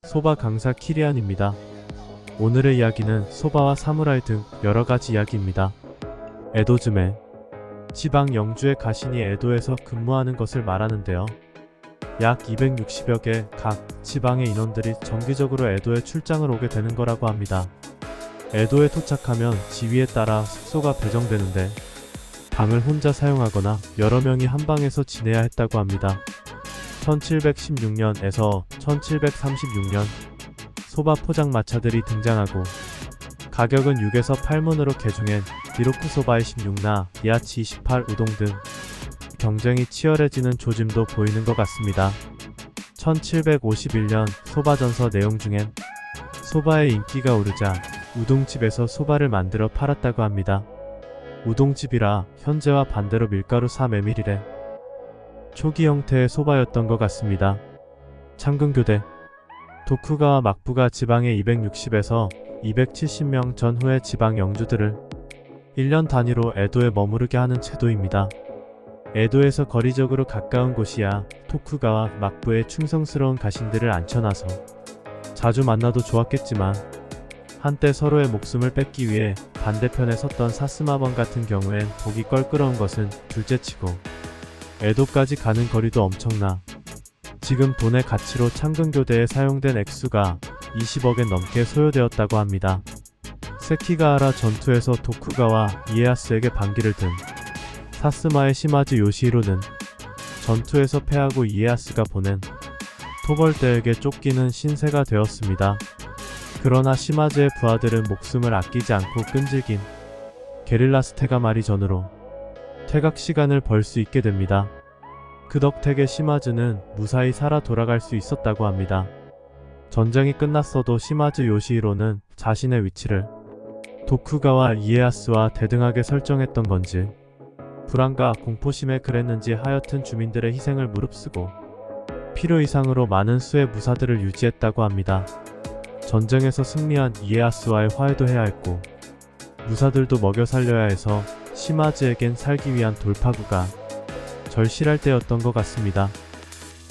소바 강사 키리안입니다. 오늘의 이야기는 소바와 사무라이 등 여러가지 이야기입니다. 에도즈메, 지방 영주의 가신이 에도에서 근무하는 것을 말하는데요. 약 260여 개 각 지방의 인원들이 정기적으로 에도에 출장을 오게 되는 거라고 합니다. 에도에 도착하면 지위에 따라 숙소가 배정되는데 방을 혼자 사용하거나 여러 명이 한 방에서 지내야 했다고 합니다. 1716년에서 1736년 소바 포장마차들이 등장하고 가격은 6에서 8문으로 개중엔 디로쿠 소바의 16나 이아치 28 우동 등 경쟁이 치열해지는 조짐도 보이는 것 같습니다. 1751년 소바전서 내용 중엔 소바의 인기가 오르자 우동집에서 소바를 만들어 팔았다고 합니다. 우동집이라 현재와 반대로 밀가루 4메밀이래. 초기 형태의 소바였던 것 같습니다. 창근교대 도쿠가와 막부가 지방의 260에서 270명 전후의 지방 영주들을 1년 단위로 에도에 머무르게 하는 제도입니다. 에도에서 거리적으로 가까운 곳이야 토쿠가와 막부의 충성스러운 가신들을 앉혀놔서 자주 만나도 좋았겠지만 한때 서로의 목숨을 뺏기 위해 반대편에 섰던 사스마번 같은 경우엔 보기 껄끄러운 것은 둘째치고 에도까지 가는 거리도 엄청나 지금 돈의 가치로 창근교대에 사용된 액수가 20억엔 넘게 소요되었다고 합니다. 세키가하라 전투에서 도쿠가와 이에야스에게 반기를 든 사스마의 시마즈 요시히로는 전투에서 패하고 이에야스가 보낸 토벌대에게 쫓기는 신세가 되었습니다. 그러나 시마즈의 부하들은 목숨을 아끼지 않고 끈질긴 게릴라 스테가 말이 전으로 퇴각 시간을 벌 수 있게 됩니다. 그 덕택에 시마즈는 무사히 살아 돌아갈 수 있었다고 합니다. 전쟁이 끝났어도 시마즈 요시히로는 자신의 위치를 도쿠가와 이에야스와 대등하게 설정했던 건지 불안과 공포심에 그랬는지 하여튼 주민들의 희생을 무릅쓰고 필요 이상으로 많은 수의 무사들을 유지했다고 합니다. 전쟁에서 승리한 이에야스와의 화해도 해야 했고 무사들도 먹여 살려야 해서 시마즈에겐 살기 위한 돌파구가 절실할 때였던 것 같습니다.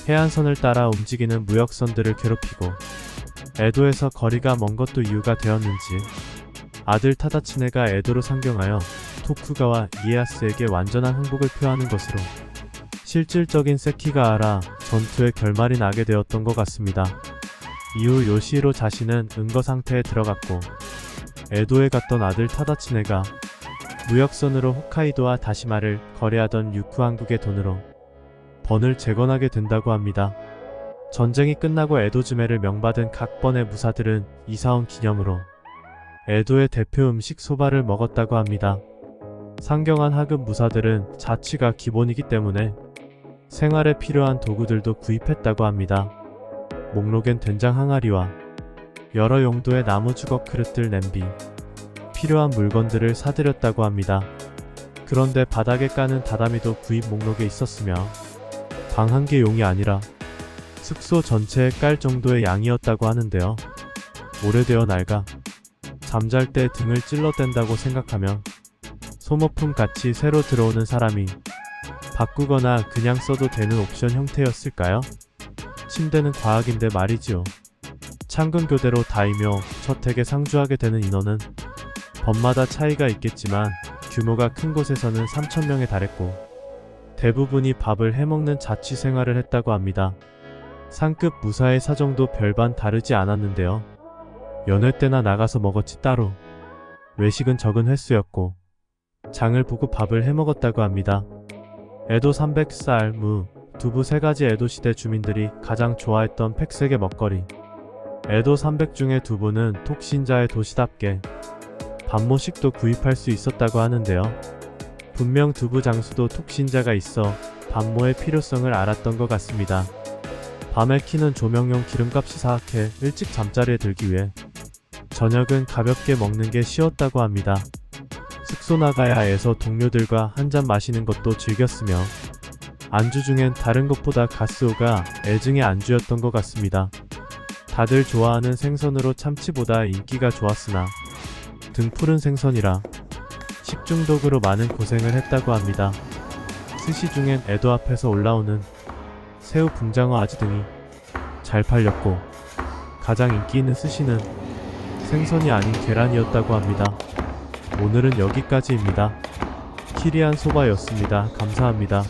해안선을 따라 움직이는 무역선들을 괴롭히고 에도에서 거리가 먼 것도 이유가 되었는지 아들 타다치네가 에도로 상경하여 토쿠가와 이에야스에게 완전한 항복을 표하는 것으로 실질적인 세키가하라 전투의 결말이 나게 되었던 것 같습니다. 이후 요시히로 자신은 은거 상태에 들어갔고 에도에 갔던 아들 타다치네가 무역선으로 홋카이도와 다시마를 거래하던 유쿠 왕국의 돈으로 번을 재건하게 된다고 합니다. 전쟁이 끝나고 에도즈메를 명받은 각 번의 무사들은 이사온 기념으로 에도의 대표 음식 소바를 먹었다고 합니다. 상경한 하급 무사들은 자취가 기본이기 때문에 생활에 필요한 도구들도 구입했다고 합니다. 목록엔 된장 항아리와 여러 용도의 나무 주걱 그릇들 냄비, 필요한 물건들을 사들였다고 합니다. 그런데 바닥에 까는 다다미도 구입 목록에 있었으며 방 한 개 용이 아니라 숙소 전체에 깔 정도의 양이었다고 하는데요. 오래되어 낡아 잠잘 때 등을 찔러댄다고 생각하면 소모품 같이 새로 들어오는 사람이 바꾸거나 그냥 써도 되는 옵션 형태였을까요? 침대는 과학인데 말이지요. 창근교대로 다이묘, 저택에 상주하게 되는 인원은 번마다 차이가 있겠지만 규모가 큰 곳에서는 3,000명에 달했고 대부분이 밥을 해먹는 자취 생활을 했다고 합니다. 상급 무사의 사정도 별반 다르지 않았는데요. 연회 때나 나가서 먹었지 따로. 외식은 적은 횟수였고 장을 보고 밥을 해먹었다고 합니다. 에도 300쌀, 무, 두부 3가지 에도시대 주민들이 가장 좋아했던 팩색의 먹거리. 에도 300 중에 두부는 톡신자의 도시답게 반모식도 구입할 수 있었다고 하는데요. 분명 두부 장수도 톡신자가 있어 반모의 필요성을 알았던 것 같습니다. 밤에 키는 조명용 기름값이 사악해 일찍 잠자리에 들기 위해 저녁은 가볍게 먹는 게 쉬웠다고 합니다. 숙소 나가야 해서 동료들과 한잔 마시는 것도 즐겼으며 안주 중엔 다른 것보다 가스오가 애증의 안주였던 것 같습니다. 다들 좋아하는 생선으로 참치보다 인기가 좋았으나 등푸른 생선이라 식중독으로 많은 고생을 했다고 합니다. 스시 중엔 에도 앞에서 올라오는 새우, 붕장어, 아지 등이 잘 팔렸고 가장 인기 있는 스시는 생선이 아닌 계란이었다고 합니다. 오늘은 여기까지입니다. 키리안 소바였습니다. 감사합니다.